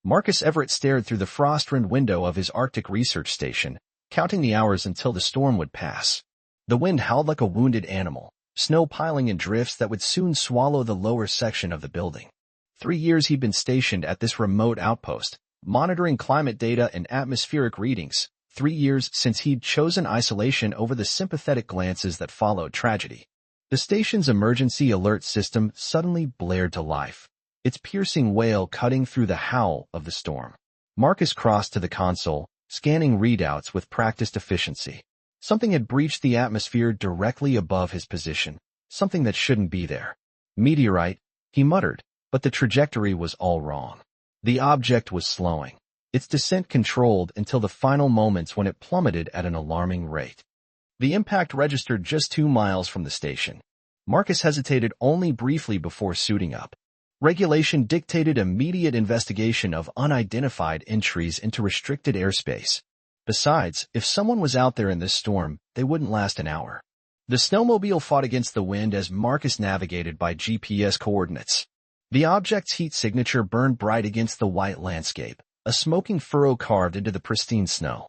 Marcus Everett stared through the frost-rimmed window of his Arctic research station, counting the hours until the storm would pass. The wind howled like a wounded animal, snow piling in drifts that would soon swallow the lower section of the building. 3 years he'd been stationed at this remote outpost, monitoring climate data and atmospheric readings. 3 years since he'd chosen isolation over the sympathetic glances that followed tragedy. The station's emergency alert system suddenly blared to life, its piercing wail cutting through the howl of the storm. Marcus crossed to the console, scanning readouts with practiced efficiency. Something had breached the atmosphere directly above his position, something that shouldn't be there. Meteorite, he muttered, but the trajectory was all wrong. The object was slowing, its descent controlled until the final moments when it plummeted at an alarming rate. The impact registered just 2 miles from the station. Marcus hesitated only briefly before suiting up. Regulation dictated immediate investigation of unidentified entries into restricted airspace. Besides, if someone was out there in this storm, they wouldn't last an hour. The snowmobile fought against the wind as Marcus navigated by GPS coordinates. The object's heat signature burned bright against the white landscape, a smoking furrow carved into the pristine snow.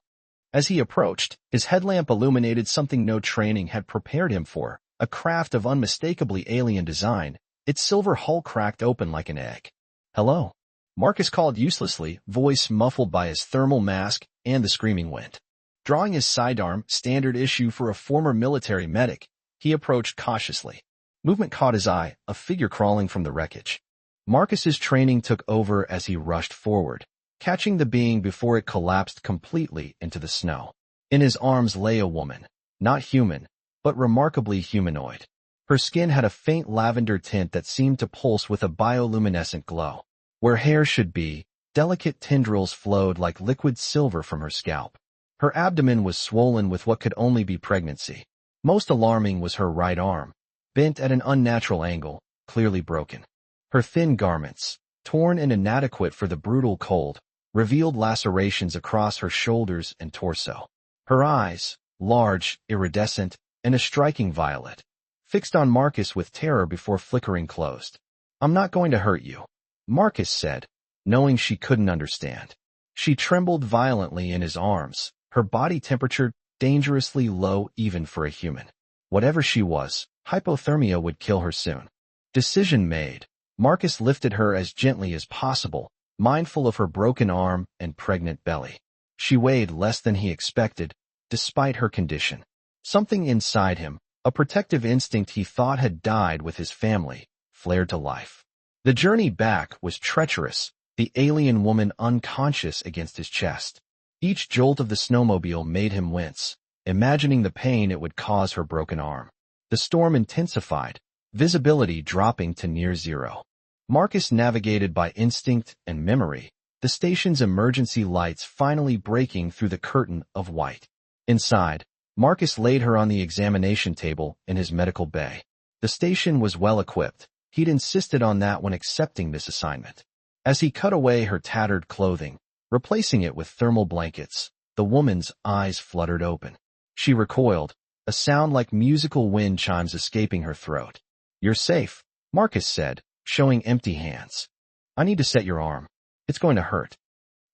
As he approached, his headlamp illuminated something no training had prepared him for, a craft of unmistakably alien design, its silver hull cracked open like an egg. "Hello," Marcus called uselessly, voice muffled by his thermal mask and the screaming wind. Drawing his sidearm, standard issue for a former military medic, he approached cautiously. Movement caught his eye, a figure crawling from the wreckage. Marcus's training took over as he rushed forward, catching the being before it collapsed completely into the snow. In his arms lay a woman, not human, but remarkably humanoid. Her skin had a faint lavender tint that seemed to pulse with a bioluminescent glow. Where hair should be, delicate tendrils flowed like liquid silver from her scalp. Her abdomen was swollen with what could only be pregnancy. Most alarming was her right arm, bent at an unnatural angle, clearly broken. Her thin garments, torn and inadequate for the brutal cold, revealed lacerations across her shoulders and torso. Her eyes, large, iridescent, and a striking violet, fixed on Marcus with terror before flickering closed. "I'm not going to hurt you," Marcus said, knowing she couldn't understand. She trembled violently in his arms, her body temperature dangerously low even for a human. Whatever she was, hypothermia would kill her soon. Decision made, Marcus lifted her as gently as possible, mindful of her broken arm and pregnant belly. She weighed less than he expected, despite her condition. Something inside him, a protective instinct he thought had died with his family, flared to life. The journey back was treacherous, the alien woman unconscious against his chest. Each jolt of the snowmobile made him wince, imagining the pain it would cause her broken arm. The storm intensified, visibility dropping to near zero. Marcus navigated by instinct and memory, the station's emergency lights finally breaking through the curtain of white. Inside, Marcus laid her on the examination table in his medical bay. The station was well equipped. He'd insisted on that when accepting this assignment. As he cut away her tattered clothing, replacing it with thermal blankets, the woman's eyes fluttered open. She recoiled, a sound like musical wind chimes escaping her throat. "You're safe," Marcus said, showing empty hands. "I need to set your arm. It's going to hurt."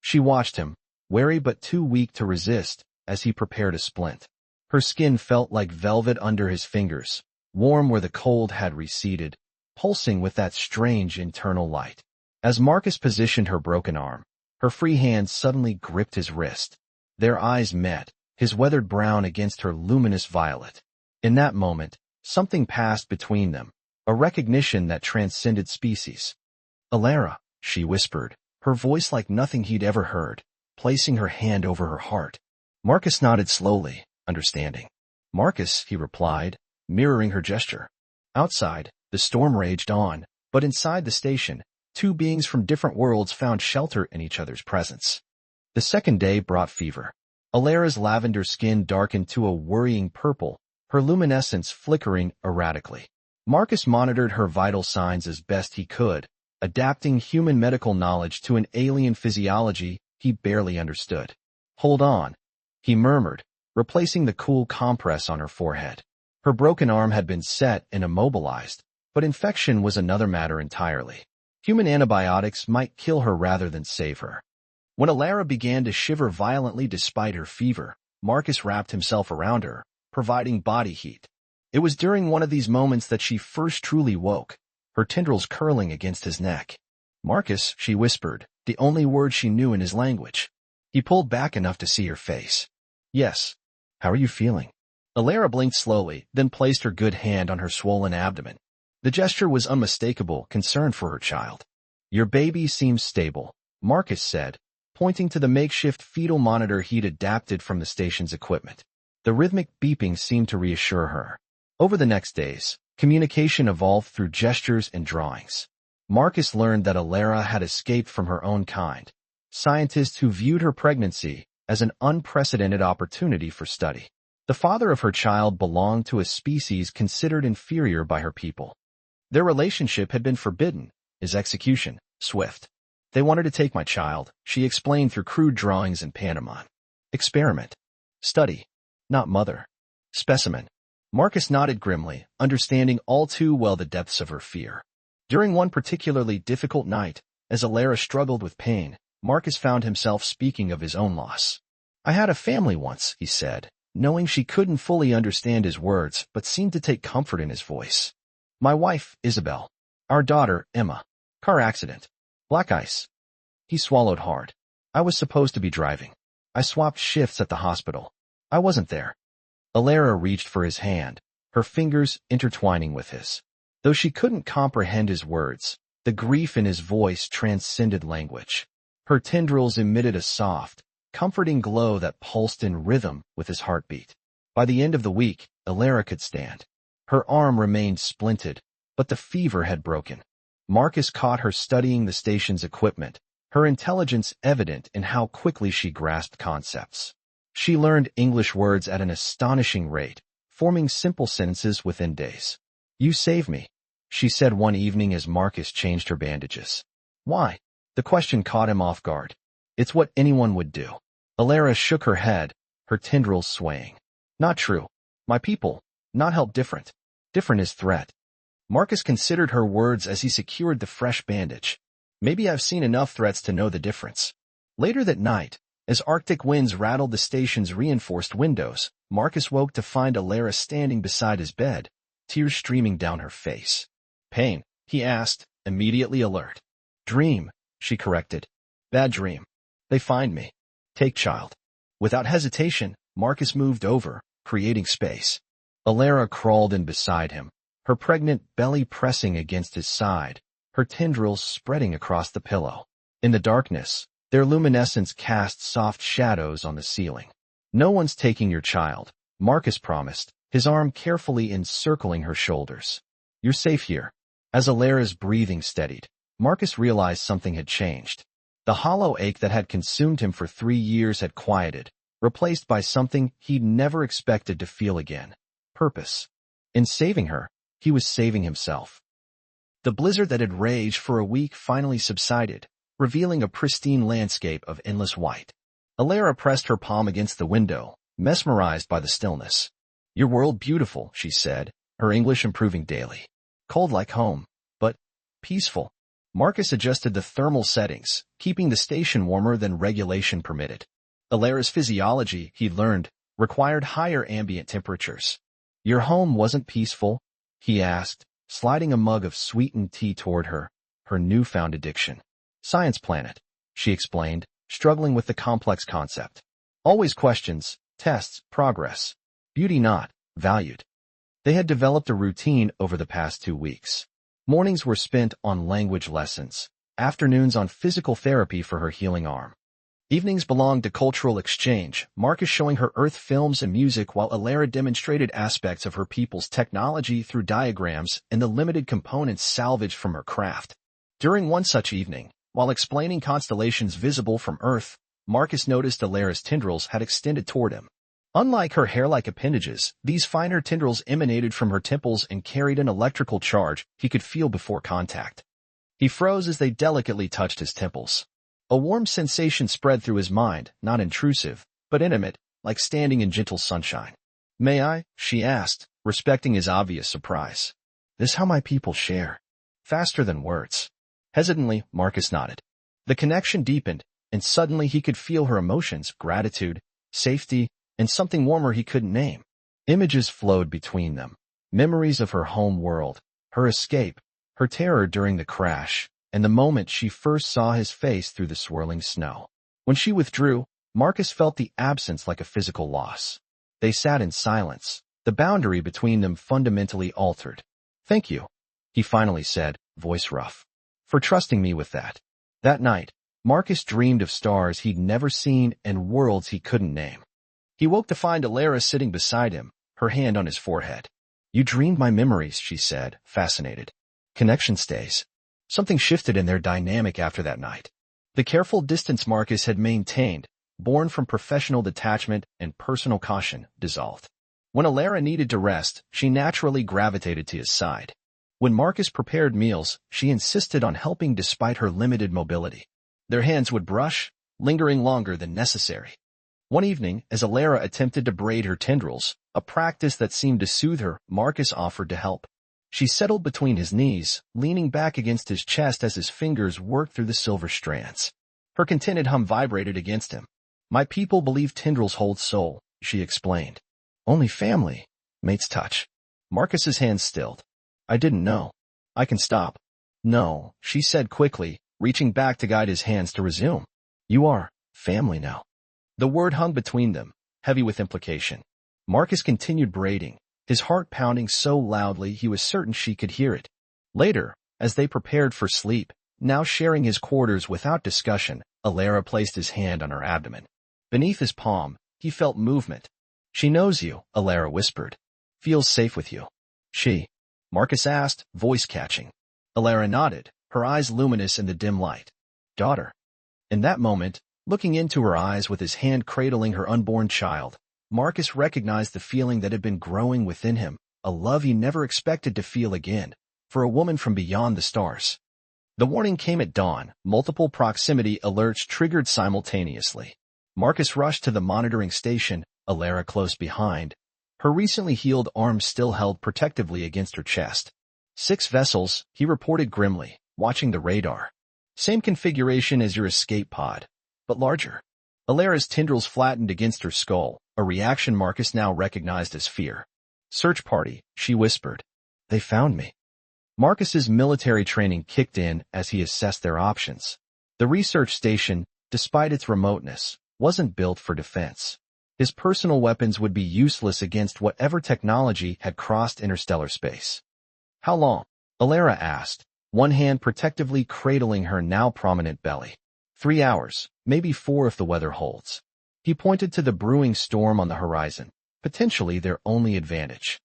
She watched him, wary but too weak to resist, as he prepared a splint. Her skin felt like velvet under his fingers, warm where the cold had receded, pulsing with that strange internal light. As Marcus positioned her broken arm, her free hand suddenly gripped his wrist. Their eyes met, his weathered brown against her luminous violet. In that moment, something passed between them, a recognition that transcended species. "Alara," she whispered, her voice like nothing he'd ever heard, placing her hand over her heart. Marcus nodded slowly, understanding. "Marcus," he replied, mirroring her gesture. Outside, the storm raged on, but inside the station, two beings from different worlds found shelter in each other's presence. The second day brought fever. Alara's lavender skin darkened to a worrying purple, her luminescence flickering erratically. Marcus monitored her vital signs as best he could, adapting human medical knowledge to an alien physiology he barely understood. "Hold on," he murmured, replacing the cool compress on her forehead. Her broken arm had been set and immobilized, but infection was another matter entirely. Human antibiotics might kill her rather than save her. When Alara began to shiver violently despite her fever, Marcus wrapped himself around her, providing body heat. It was during one of these moments that she first truly woke, her tendrils curling against his neck. "Marcus," she whispered, the only word she knew in his language. He pulled back enough to see her face. "Yes. How are you feeling?" Alara blinked slowly, then placed her good hand on her swollen abdomen. The gesture was unmistakable concern for her child. "Your baby seems stable," Marcus said, pointing to the makeshift fetal monitor he'd adapted from the station's equipment. The rhythmic beeping seemed to reassure her. Over the next days, communication evolved through gestures and drawings. Marcus learned that Alara had escaped from her own kind, scientists who viewed her pregnancy as an unprecedented opportunity for study. The father of her child belonged to a species considered inferior by her people. Their relationship had been forbidden, his execution swift. "They wanted to take my child," she explained through crude drawings and pantomime. "Experiment. Study. Not mother. Specimen." Marcus nodded grimly, understanding all too well the depths of her fear. During one particularly difficult night, as Alara struggled with pain, Marcus found himself speaking of his own loss. "I had a family once," he said, knowing she couldn't fully understand his words but seemed to take comfort in his voice. "My wife, Isabel. Our daughter, Emma. Car accident. Black ice." He swallowed hard. "I was supposed to be driving. I swapped shifts at the hospital. I wasn't there." Alara reached for his hand, her fingers intertwining with his. Though she couldn't comprehend his words, the grief in his voice transcended language. Her tendrils emitted a soft, comforting glow that pulsed in rhythm with his heartbeat. By the end of the week, Alara could stand. Her arm remained splinted, but the fever had broken. Marcus caught her studying the station's equipment, her intelligence evident in how quickly she grasped concepts. She learned English words at an astonishing rate, forming simple sentences within days. "You saved me," she said one evening as Marcus changed her bandages. "Why?" The question caught him off guard. "It's what anyone would do." Alara shook her head, her tendrils swaying. "Not true. My people, not help different. Different is threat." Marcus considered her words as he secured the fresh bandage. "Maybe I've seen enough threats to know the difference." Later that night, as Arctic winds rattled the station's reinforced windows, Marcus woke to find Alara standing beside his bed, tears streaming down her face. "Pain?" he asked, immediately alert. "Dream," she corrected. "Bad dream. They find me. Take child." Without hesitation, Marcus moved over, creating space. Alara crawled in beside him, her pregnant belly pressing against his side, her tendrils spreading across the pillow. In the darkness, their luminescence cast soft shadows on the ceiling. "No one's taking your child," Marcus promised, his arm carefully encircling her shoulders. "You're safe here." As Alara's breathing steadied, Marcus realized something had changed. The hollow ache that had consumed him for 3 years had quieted, replaced by something he'd never expected to feel again: purpose. In saving her, he was saving himself. The blizzard that had raged for a week finally subsided, revealing a pristine landscape of endless white. Alara pressed her palm against the window, mesmerized by the stillness. "Your world beautiful," she said, her English improving daily. "Cold like home, but peaceful." Marcus adjusted the thermal settings, keeping the station warmer than regulation permitted. Alara's physiology, he'd learned, required higher ambient temperatures. "Your home wasn't peaceful?" he asked, sliding a mug of sweetened tea toward her, her newfound addiction. "Science planet," she explained, struggling with the complex concept. "Always questions, tests, progress. Beauty not valued." They had developed a routine over the past 2 weeks. Mornings were spent on language lessons, afternoons on physical therapy for her healing arm. Evenings belonged to cultural exchange, Marcus showing her Earth films and music while Alara demonstrated aspects of her people's technology through diagrams and the limited components salvaged from her craft. During one such evening, while explaining constellations visible from Earth, Marcus noticed Alara's tendrils had extended toward him. Unlike her hair-like appendages, these finer tendrils emanated from her temples and carried an electrical charge he could feel before contact. He froze as they delicately touched his temples. A warm sensation spread through his mind, not intrusive, but intimate, like standing in gentle sunshine. "May I?" she asked, respecting his obvious surprise. "This how my people share. Faster than words." Hesitantly, Marcus nodded. The connection deepened, and suddenly he could feel her emotions, gratitude, safety, and something warmer he couldn't name. Images flowed between them. Memories of her home world, her escape, her terror during the crash, and the moment she first saw his face through the swirling snow. When she withdrew, Marcus felt the absence like a physical loss. They sat in silence, the boundary between them fundamentally altered. "Thank you," he finally said, voice rough, "for trusting me with that." That night, Marcus dreamed of stars he'd never seen and worlds he couldn't name. He woke to find Alara sitting beside him, her hand on his forehead. "You dreamed my memories," she said, fascinated. "Connection stays." Something shifted in their dynamic after that night. The careful distance Marcus had maintained, born from professional detachment and personal caution, dissolved. When Alara needed to rest, she naturally gravitated to his side. When Marcus prepared meals, she insisted on helping despite her limited mobility. Their hands would brush, lingering longer than necessary. One evening, as Alara attempted to braid her tendrils, a practice that seemed to soothe her, Marcus offered to help. She settled between his knees, leaning back against his chest as his fingers worked through the silver strands. Her contented hum vibrated against him. "My people believe tendrils hold soul," she explained. "Only family, mates touch." Marcus's hands stilled. "I didn't know. I can stop." "No," she said quickly, reaching back to guide his hands to resume. "You are family now." The word hung between them, heavy with implication. Marcus continued braiding, his heart pounding so loudly he was certain she could hear it. Later, as they prepared for sleep, now sharing his quarters without discussion, Alara placed his hand on her abdomen. Beneath his palm, he felt movement. "She knows you," Alara whispered. "Feels safe with you." "She?" Marcus asked, voice catching. Alara nodded, her eyes luminous in the dim light. "Daughter." In that moment, looking into her eyes with his hand cradling her unborn child, Marcus recognized the feeling that had been growing within him, a love he never expected to feel again, for a woman from beyond the stars. The warning came at dawn, multiple proximity alerts triggered simultaneously. Marcus rushed to the monitoring station, Alara close behind, her recently healed arm still held protectively against her chest. 6 vessels, he reported grimly, watching the radar. "Same configuration as your escape pod, but larger." Alara's tendrils flattened against her skull, a reaction Marcus now recognized as fear. "Search party," she whispered. "They found me." Marcus's military training kicked in as he assessed their options. The research station, despite its remoteness, wasn't built for defense. His personal weapons would be useless against whatever technology had crossed interstellar space. "How long?" Alara asked, one hand protectively cradling her now prominent belly. 3 hours, maybe 4 if the weather holds. He pointed to the brewing storm on the horizon, potentially their only advantage.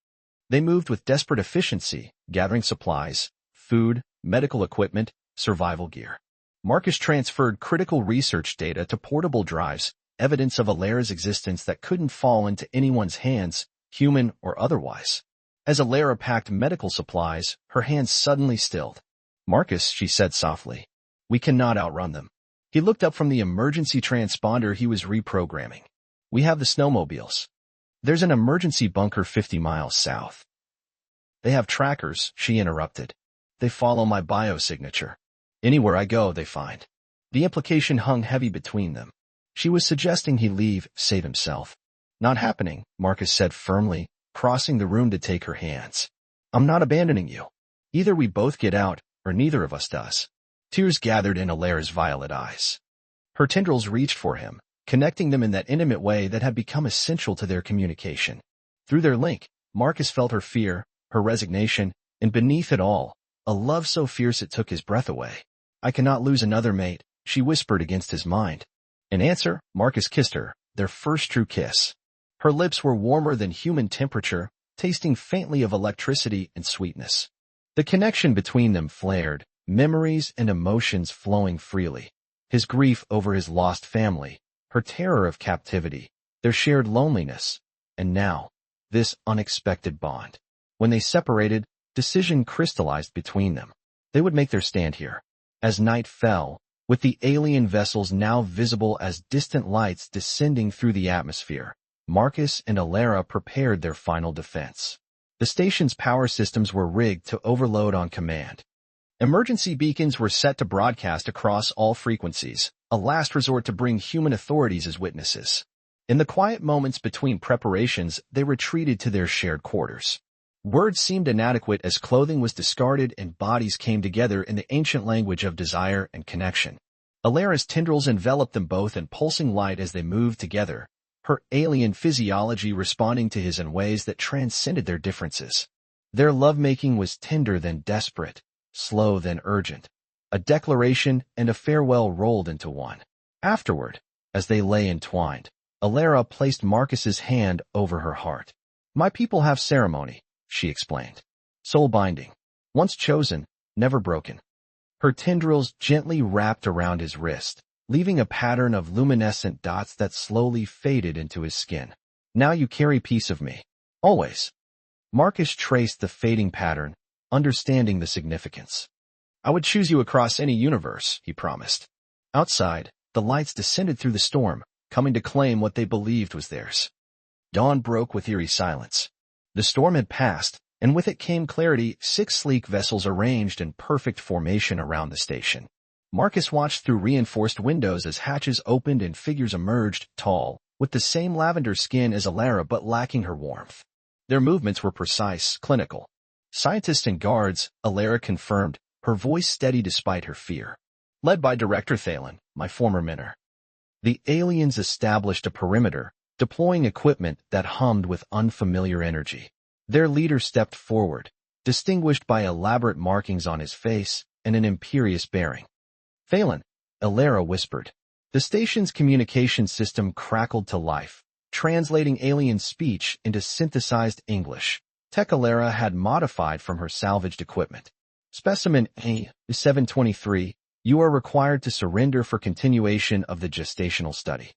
They moved with desperate efficiency, gathering supplies, food, medical equipment, survival gear. Marcus transferred critical research data to portable drives, evidence of Alara's existence that couldn't fall into anyone's hands, human or otherwise. As Alara packed medical supplies, her hands suddenly stilled. "Marcus," she said softly, "we cannot outrun them." He looked up from the emergency transponder he was reprogramming. "We have the snowmobiles. There's an emergency bunker 50 miles south." "They have trackers," she interrupted. "They follow my biosignature. Anywhere I go, they find." The implication hung heavy between them. She was suggesting he leave, save himself. "Not happening," Marcus said firmly, crossing the room to take her hands. "I'm not abandoning you. Either we both get out, or neither of us does." Tears gathered in Alara's violet eyes. Her tendrils reached for him, connecting them in that intimate way that had become essential to their communication. Through their link, Marcus felt her fear, her resignation, and beneath it all, a love so fierce it took his breath away. "I cannot lose another mate," she whispered against his mind. In answer, Marcus kissed her, their first true kiss. Her lips were warmer than human temperature, tasting faintly of electricity and sweetness. The connection between them flared, memories and emotions flowing freely. His grief over his lost family, her terror of captivity, their shared loneliness, and now, this unexpected bond. When they separated, decision crystallized between them. They would make their stand here. As night fell, with the alien vessels now visible as distant lights descending through the atmosphere, Marcus and Alara prepared their final defense. The station's power systems were rigged to overload on command. Emergency beacons were set to broadcast across all frequencies, a last resort to bring human authorities as witnesses. In the quiet moments between preparations, they retreated to their shared quarters. Words seemed inadequate as clothing was discarded and bodies came together in the ancient language of desire and connection. Alera's tendrils enveloped them both in pulsing light as they moved together, her alien physiology responding to his in ways that transcended their differences. Their lovemaking was tender then desperate, slow then urgent, a declaration and a farewell rolled into one. Afterward, as they lay entwined, Alera placed Marcus's hand over her heart. "My people have ceremony," she explained. "Soul binding. Once chosen, never broken." Her tendrils gently wrapped around his wrist, leaving a pattern of luminescent dots that slowly faded into his skin. "Now you carry piece of me. Always." Marcus traced the fading pattern, understanding the significance. "I would choose you across any universe," he promised. Outside, the lights descended through the storm, coming to claim what they believed was theirs. Dawn broke with eerie silence. The storm had passed, and with it came clarity, 6 sleek vessels arranged in perfect formation around the station. Marcus watched through reinforced windows as hatches opened and figures emerged, tall, with the same lavender skin as Alera but lacking her warmth. Their movements were precise, clinical. "Scientists and guards," Alera confirmed, her voice steady despite her fear. "Led by Director Thalen, my former mentor." The aliens established a perimeter, deploying equipment that hummed with unfamiliar energy. Their leader stepped forward, distinguished by elaborate markings on his face and an imperious bearing. "Thalen," Alera whispered. The station's communication system crackled to life, translating alien speech into synthesized English. Tech Alera had modified from her salvaged equipment. "Specimen A-723, you are required to surrender for continuation of the gestational study.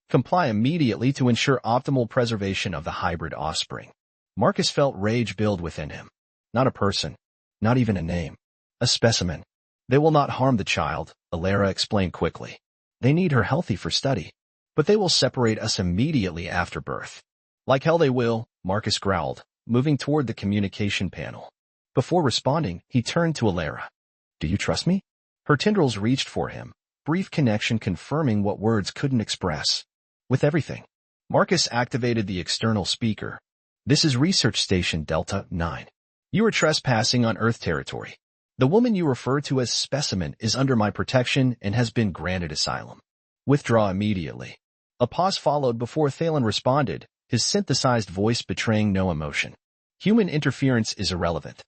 Comply immediately to ensure optimal preservation of the hybrid offspring." Marcus felt rage build within him. Not a person, not even a name. A specimen. "They will not harm the child," Alera explained quickly. "They need her healthy for study. But they will separate us immediately after birth." "Like hell they will," Marcus growled, moving toward the communication panel. Before responding, he turned to Alera. "Do you trust me?" Her tendrils reached for him, brief connection confirming what words couldn't express. "With everything." Marcus activated the external speaker. "This is Research Station Delta 9. You are trespassing on Earth territory. The woman you refer to as Specimen is under my protection and has been granted asylum. Withdraw immediately." A pause followed before Thalen responded, his synthesized voice betraying no emotion. "Human interference is irrelevant.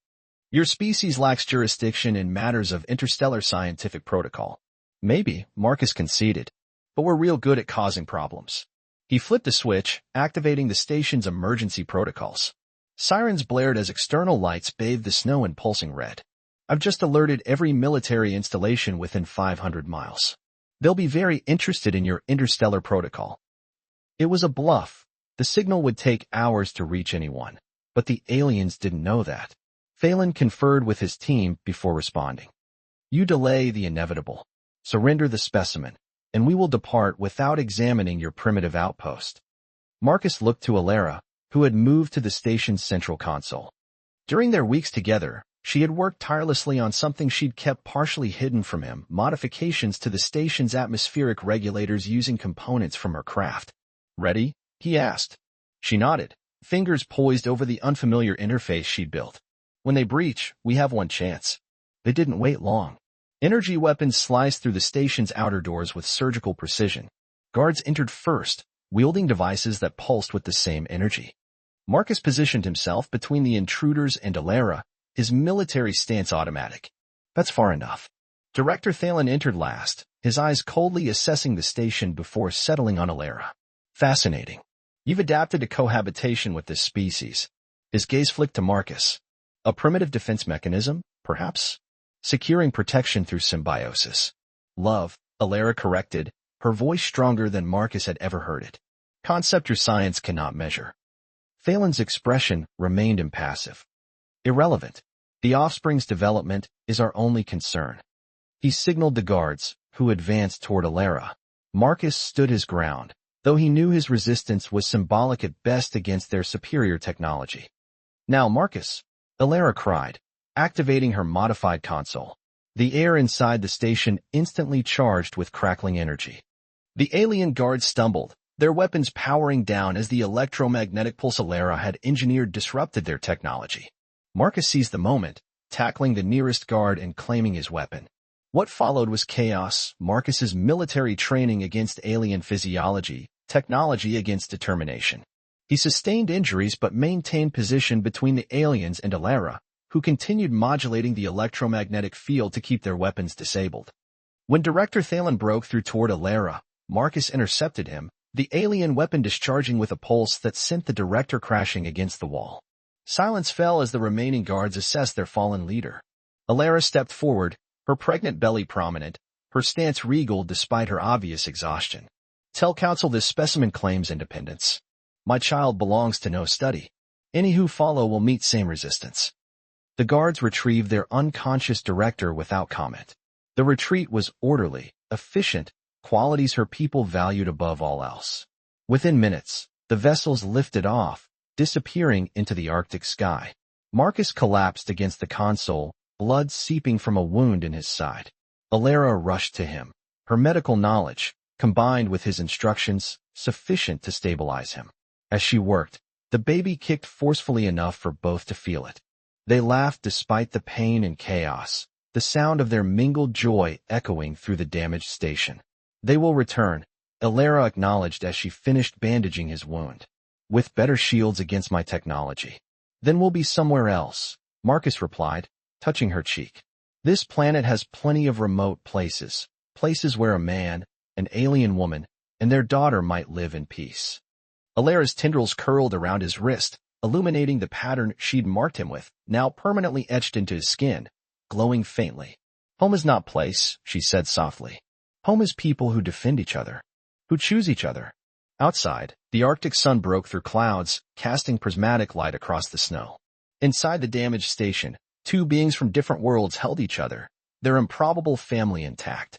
Your species lacks jurisdiction in matters of interstellar scientific protocol." "Maybe," Marcus conceded, "but we're real good at causing problems." He flipped a switch, activating the station's emergency protocols. Sirens blared as external lights bathed the snow in pulsing red. "I've just alerted every military installation within 500 miles. They'll be very interested in your interstellar protocol." It was a bluff. The signal would take hours to reach anyone, but the aliens didn't know that. Thalen conferred with his team before responding. "You delay the inevitable. Surrender the specimen, and we will depart without examining your primitive outpost." Marcus looked to Alera, who had moved to the station's central console. During their weeks together, she had worked tirelessly on something she'd kept partially hidden from him, modifications to the station's atmospheric regulators using components from her craft. "Ready?" he asked. She nodded, fingers poised over the unfamiliar interface she'd built. "When they breach, we have one chance." They didn't wait long. Energy weapons sliced through the station's outer doors with surgical precision. Guards entered first, wielding devices that pulsed with the same energy. Marcus positioned himself between the intruders and Alera, his military stance automatic. "That's far enough." Director Thalen entered last, his eyes coldly assessing the station before settling on Alera. "Fascinating. You've adapted to cohabitation with this species." His gaze flicked to Marcus. "A primitive defense mechanism, perhaps? Securing protection through symbiosis." "Love," Alera corrected, her voice stronger than Marcus had ever heard it. "Concept your science cannot measure." Thalen's expression remained impassive. "Irrelevant. The offspring's development is our only concern." He signaled the guards, who advanced toward Alera. Marcus stood his ground, though he knew his resistance was symbolic at best against their superior technology. "Now, Marcus," Alera cried, activating her modified console. The air inside the station instantly charged with crackling energy. The alien guards stumbled, their weapons powering down as the electromagnetic pulse Alara had engineered disrupted their technology. Marcus seized the moment, tackling the nearest guard and claiming his weapon. What followed was chaos, Marcus's military training against alien physiology, technology against determination. He sustained injuries but maintained position between the aliens and Alara, who continued modulating the electromagnetic field to keep their weapons disabled. When Director Thalen broke through toward Alara, Marcus intercepted him, the alien weapon discharging with a pulse that sent the director crashing against the wall. Silence fell as the remaining guards assessed their fallen leader. Alara stepped forward, her pregnant belly prominent, her stance regal despite her obvious exhaustion. Tell Council this specimen claims independence. My child belongs to no study. Any who follow will meet same resistance. The guards retrieved their unconscious director without comment. The retreat was orderly, efficient, qualities her people valued above all else. Within minutes, the vessels lifted off, disappearing into the Arctic sky. Marcus collapsed against the console, blood seeping from a wound in his side. Alara rushed to him. Her medical knowledge, combined with his instructions, sufficient to stabilize him. As she worked, the baby kicked forcefully enough for both to feel it. They laughed despite the pain and chaos, the sound of their mingled joy echoing through the damaged station. They will return, Alara acknowledged as she finished bandaging his wound. With better shields against my technology. Then we'll be somewhere else, Marcus replied, touching her cheek. This planet has plenty of remote places, places where a man, an alien woman, and their daughter might live in peace. Alara's tendrils curled around his wrist, illuminating the pattern she'd marked him with, now permanently etched into his skin, glowing faintly. Home is not place, she said softly. Home is people who defend each other, who choose each other. Outside, the Arctic sun broke through clouds, casting prismatic light across the snow. Inside the damaged station, two beings from different worlds held each other, their improbable family intact.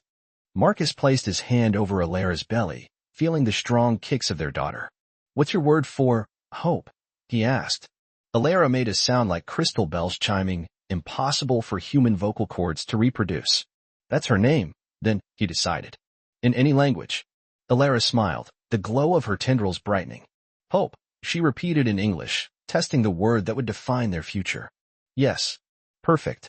Marcus placed his hand over Alara's belly, feeling the strong kicks of their daughter. What's your word for hope? He asked. Alara made a sound like crystal bells chiming, impossible for human vocal cords to reproduce. That's her name, then, he decided. In any language. Alara smiled, the glow of her tendrils brightening. Hope, she repeated in English, testing the word that would define their future. Yes. Perfect.